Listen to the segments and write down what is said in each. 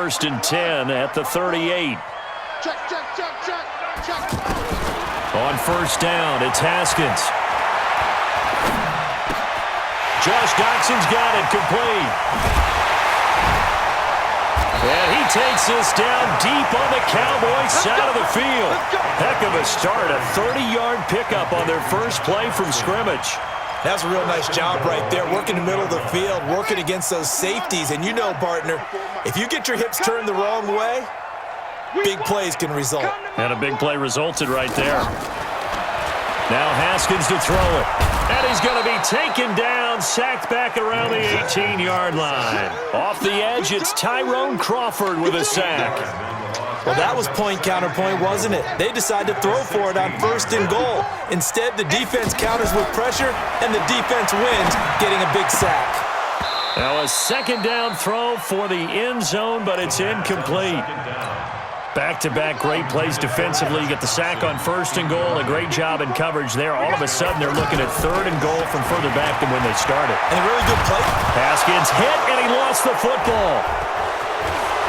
first and 10 at the 38. Check. On first down, it's Haskins. Josh Doxson's got it, complete. And he takes this down deep on the Cowboys' side of the field. Heck of a start, a 30-yard pickup on their first play from scrimmage. That's a real nice job right there, working the middle of the field, working against those safeties. And you know, partner, if you get your hips turned the wrong way, big plays can result. And a big play resulted right there. Now Haskins to throw it. And he's going to be taken down, sacked back around the 18-yard line. Off the edge, it's Tyrone Crawford with a sack. Well, that was point-counterpoint, wasn't it? They decided to throw for it on first and goal. Instead, the defense counters with pressure, and the defense wins, getting a big sack. Now a second down throw for the end zone, but it's incomplete. Back-to-back great plays defensively. You get the sack on first and goal. A great job in coverage there. All of a sudden, they're looking at third and goal from further back than when they started. And a really good play. Haskins hit, and he lost the football.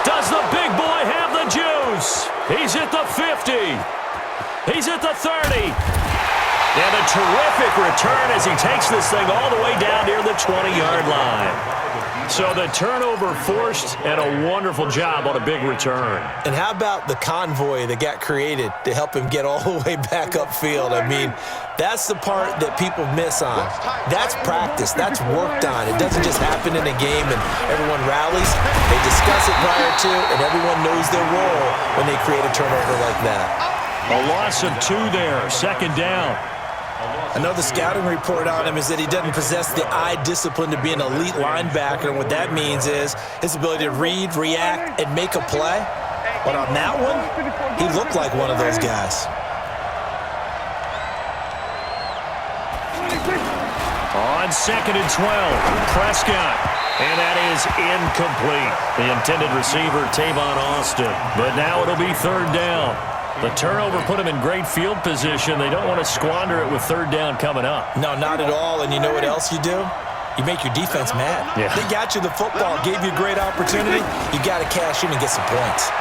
Does the big boy have the juice? He's at the 50. He's at the 30. And a terrific return as he takes this thing all the way down near the 20-yard line. So the turnover forced, and a wonderful job on a big return. And how about the convoy that got created to help him get all the way back upfield? I mean, that's the part that people miss on. That's practice. That's worked on. It doesn't just happen in a game and everyone rallies. They discuss it prior to, and everyone knows their role when they create a turnover like that. A loss of 2 there, second down. Another scouting report on him is that he doesn't possess the eye discipline to be an elite linebacker. And what that means is his ability to read, react, and make a play. But on that one, he looked like one of those guys. On second and 12, Prescott. And that is incomplete. The intended receiver, Tavon Austin. But now it'll be third down. The turnover put him in great field position. They don't want to squander it with third down coming up. No, not at all. And you know what else you do? You make your defense mad. Yeah. They got you the football, gave you a great opportunity. You got to cash in and get some points.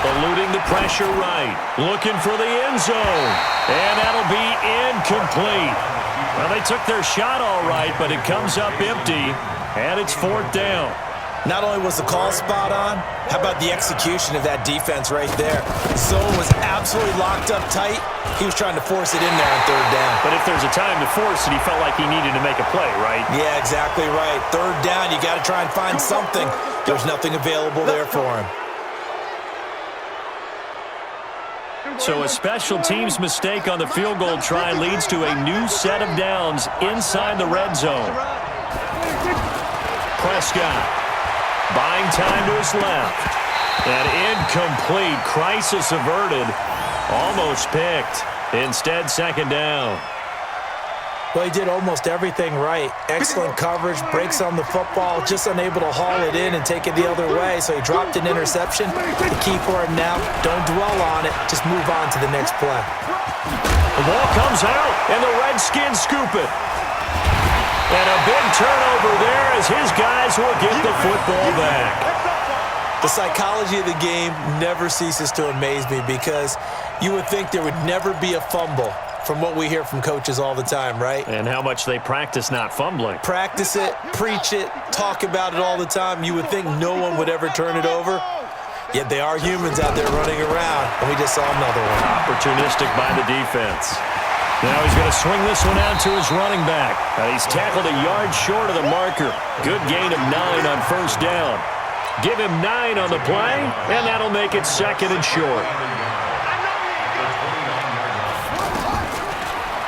Eluding the pressure right. Looking for the end zone. And that'll be incomplete. Well, they took their shot all right, but it comes up empty. And it's fourth down. Not only was the call spot on, how about the execution of that defense right there? Zone was absolutely locked up tight. He was trying to force it in there on third down. But if there's a time to force it, he felt like he needed to make a play, right? Yeah, exactly right. Third down, you got to try and find something. There's nothing available there for him. So a special teams mistake on the field goal try leads to a new set of downs inside the red zone. Prescott. Buying time to his left. And incomplete. Crisis averted. Almost picked. Instead, second down. Well, he did almost everything right. Excellent coverage, breaks on the football, just unable to haul it in and take it the other way. So he dropped an interception. The key for him now, don't dwell on it. Just move on to the next play. The ball comes out, and the Redskins scoop it. And a big turnover there as his guys will get the football back. The psychology of the game never ceases to amaze me because you would think there would never be a fumble from what we hear from coaches all the time, right? And how much they practice not fumbling. Practice it, preach it, talk about it all the time. You would think no one would ever turn it over. Yet they are humans out there running around, and we just saw another one. Opportunistic by the defense. Now he's going to swing this one out to his running back. He's tackled a yard short of the marker. Good gain of 9 on first down. Give him 9 on the play, and that'll make it second and short.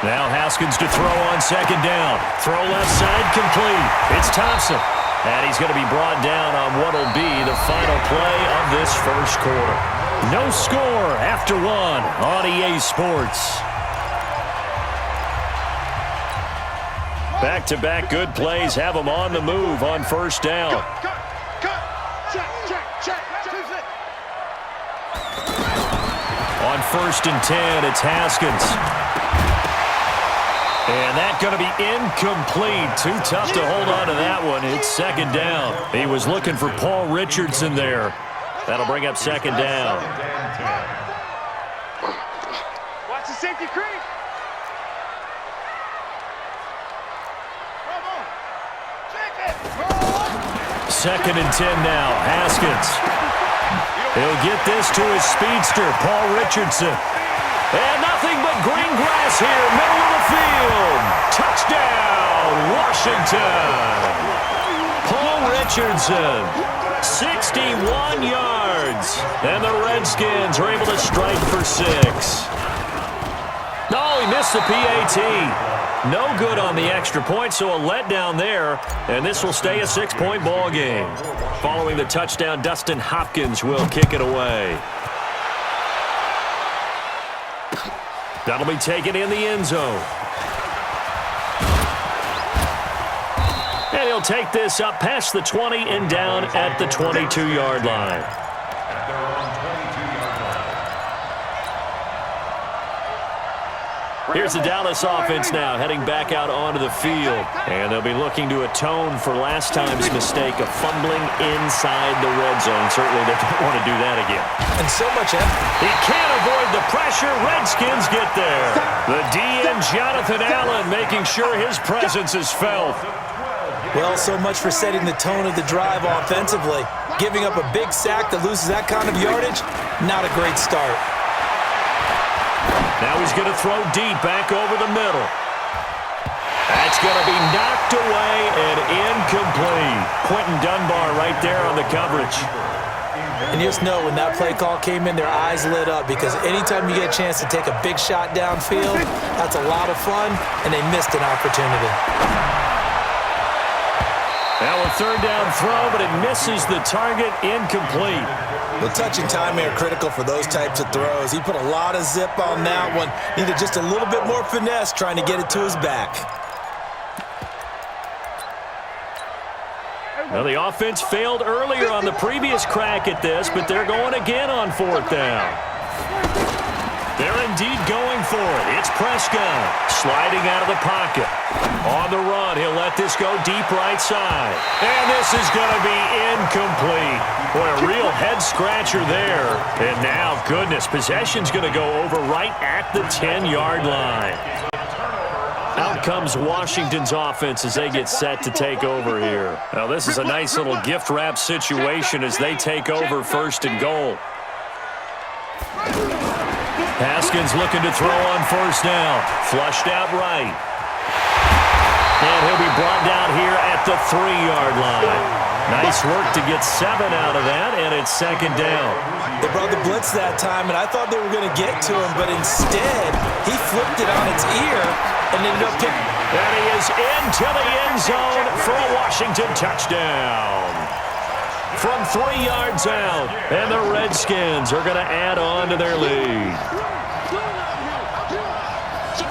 Now Haskins to throw on second down. Throw left side complete. It's Thompson. And he's going to be brought down on what will be the final play of this first quarter. No score after 1 on EA Sports. Back-to-back good plays have them on the move on first down. On first and 10, it's Haskins. And that's going to be incomplete. Too tough to hold on to that one. It's second down. He was looking for Paul Richardson there. That'll bring up second down. Watch the safety creep. Second and 10 now. Haskins. He'll get this to his speedster, Paul Richardson. And nothing but green grass here, middle of the field. Touchdown, Washington. Paul Richardson, 61 yards. And the Redskins are able to strike for 6. No, he missed the PAT. No good on the extra point, so a letdown there. And this will stay a 6-point ball game. Following the touchdown, Dustin Hopkins will kick it away. That'll be taken in the end zone. And he'll take this up past the 20 and down at the 22-yard line. Here's the Dallas offense now, heading back out onto the field. And they'll be looking to atone for last time's mistake of fumbling inside the red zone. Certainly they don't want to do that again. And so much effort. He can't avoid the pressure. Redskins get there. The DN, Jonathan Allen, making sure his presence is felt. Well, so much for setting the tone of the drive offensively. Giving up a big sack that loses that kind of yardage, not a great start. Now he's going to throw deep back over the middle. That's going to be knocked away and incomplete. Quentin Dunbar right there on the coverage. And you just know when that play call came in, their eyes lit up because anytime you get a chance to take a big shot downfield, that's a lot of fun, and they missed an opportunity. Now a third down throw, but it misses the target, incomplete. The touch and timing are critical for those types of throws. He put a lot of zip on that one. Needed just a little bit more finesse trying to get it to his back. Now the offense failed earlier on the previous crack at this, but they're going again on fourth down. They're indeed going for it. It's Prescott sliding out of the pocket. On the run, he'll let this go deep right side. And this is going to be incomplete. Boy, a real head-scratcher there. And now, goodness, possession's going to go over right at the 10-yard line. Out comes Washington's offense as they get set to take over here. Now, this is a nice little gift-wrap situation as they take over first and goal. Haskins looking to throw on first down. Flushed out right. And he'll be brought down here at the 3-yard line. Nice work to get 7 out of that, and it's second down. They brought the blitz that time, and I thought they were going to get to him, but instead, he flipped it on its ear and ended up picking. And he is into the end zone for a Washington touchdown. From 3 yards out, and the Redskins are going to add on to their lead.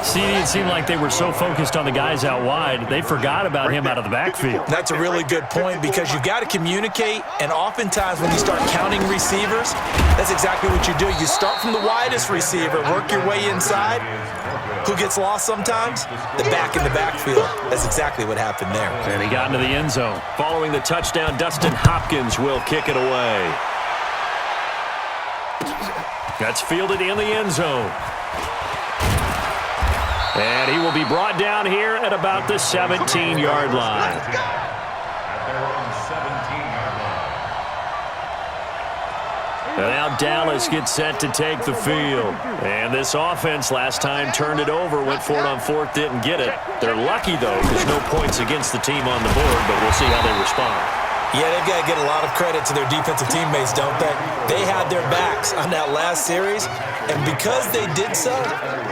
See, it seemed like they were so focused on the guys out wide, they forgot about him out of the backfield. That's a really good point because you've got to communicate, and oftentimes when you start counting receivers, that's exactly what you do. You start from the widest receiver, work your way inside. Who gets lost sometimes? The back in the backfield. That's exactly what happened there. And he got into the end zone. Following the touchdown, Dustin Hopkins will kick it away. That's fielded in the end zone. And he will be brought down here at about the 17-yard line. And now Dallas gets set to take the field. And this offense last time turned it over, went for it on fourth, didn't get it. They're lucky, though, there's no points against the team on the board, but we'll see how they respond. Yeah, they've got to get a lot of credit to their defensive teammates, don't they? They had their backs on that last series, and because they did so,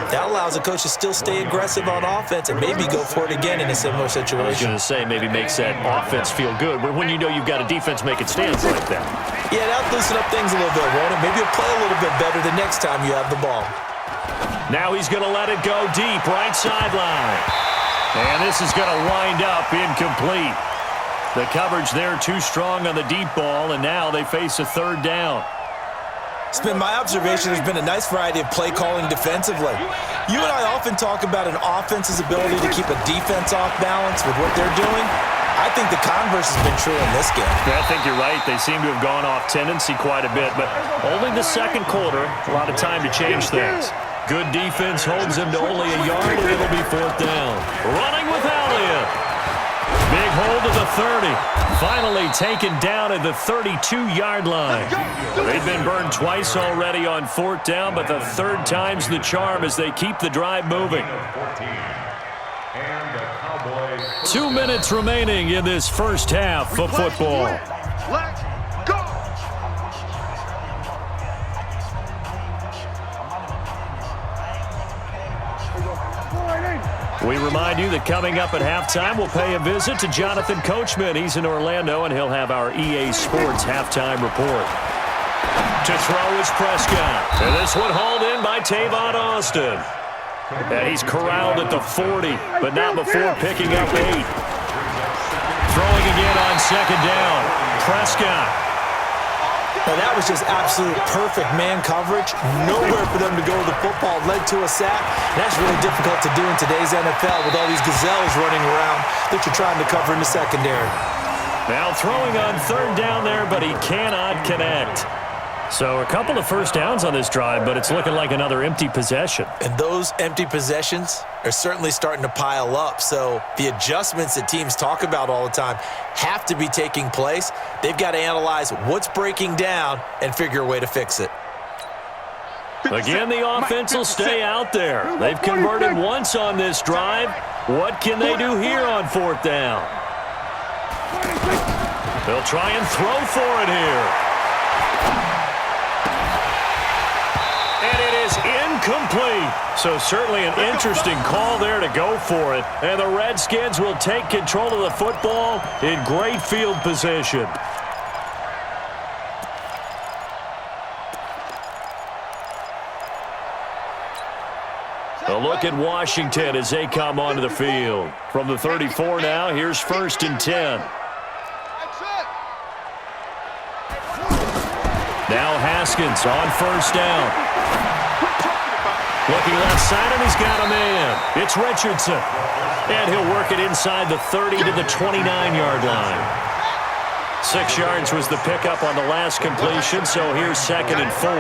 that allows the coach to still stay aggressive on offense and maybe go for it again in a similar situation. I was going to say maybe makes that offense feel good, but when you know you've got a defense making stands like that. Yeah, that'll loosen up things a little bit, won't it? Maybe you'll play a little bit better the next time you have the ball. Now he's going to let it go deep, right sideline. And this is going to wind up incomplete. The coverage there too strong on the deep ball, and now they face a third down. It's been my observation there's been a nice variety of play calling defensively. You and I often talk about an offense's ability to keep a defense off balance with what they're doing. I think the converse has been true in this game. I think you're right. They seem to have gone off tendency quite a bit, but only the second quarter. A lot of time to change things. Good defense holds him to only a yard, and it'll be 4th down. Running with Elliott. Big hold to the 30. Finally taken down at the 32-yard line. They've been burned twice already on 4th down, but the third time's the charm as they keep the drive moving. 2 minutes remaining in this first half of football. Let's go! We remind you that coming up at halftime, we'll pay a visit to Jonathan Coachman. He's in Orlando, and he'll have our EA Sports halftime report. To throw is Prescott. And this one hauled in by Tavon Austin. And he's corralled at the 40, but not before picking up 8. Throwing again on 2nd down. Prescott. Now that was just absolute perfect man coverage. Nowhere for them to go with the football. Led to a sack. That's really difficult to do in today's NFL with all these gazelles running around that you're trying to cover in the secondary. Now throwing on 3rd down there, but he cannot connect. So a couple of first downs on this drive, but it's looking like another empty possession. And those empty possessions are certainly starting to pile up. So the adjustments that teams talk about all the time have to be taking place. They've got to analyze what's breaking down and figure a way to fix it. Again, the offense will stay out there. They've converted once on this drive. What can they do here on 4th down? They'll try and throw for it here. Incomplete. So certainly an interesting call there to go for it. And the Redskins will take control of the football in great field position. A look at Washington as they come onto the field. From the 34 now, here's 1st and 10. Now Haskins on 1st down. Looking left side, and he's got a man. It's Richardson. And he'll work it inside the 30 to the 29-yard line. 6 yards was the pickup on the last completion, so here's 2nd and 4.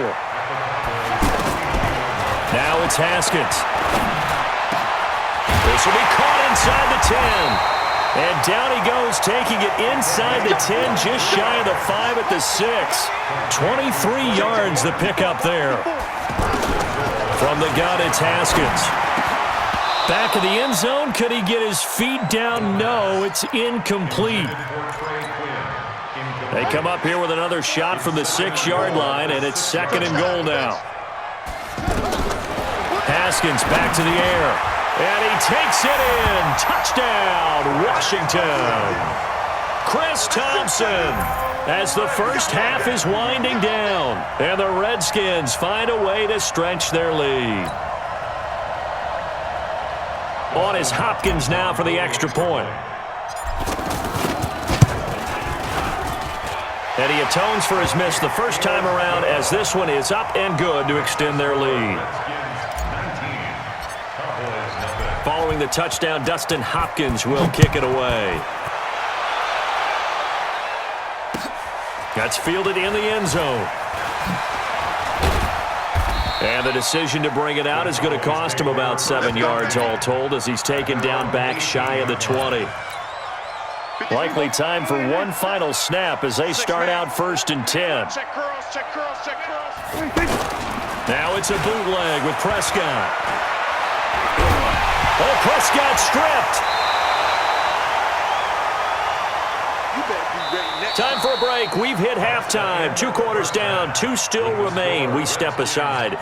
Now it's Haskins. This will be caught inside the 10. And down he goes, taking it inside the 10, just shy of the 5 at the 6. 23 yards the pickup there. From the gun, it's Haskins. Back of the end zone. Could he get his feet down? No, it's incomplete. They come up here with another shot from the 6-yard line, and it's 2nd and goal now. Haskins back to the air. And he takes it in. Touchdown, Washington. Chris Thompson. As the first half is winding down, and the Redskins find a way to stretch their lead. On is Hopkins now for the extra point. And he atones for his miss the first time around, as this one is up and good to extend their lead. Following the touchdown, Dustin Hopkins will kick it away. That's fielded in the end zone. And the decision to bring it out is going to cost him about 7 yards all told, as he's taken down back shy of the 20. Likely time for one final snap as they start out 1st and 10. Now it's a bootleg with Prescott. Oh, Prescott stripped. Time for a break. We've hit halftime. 2 quarters down. 2 still remain. We step aside.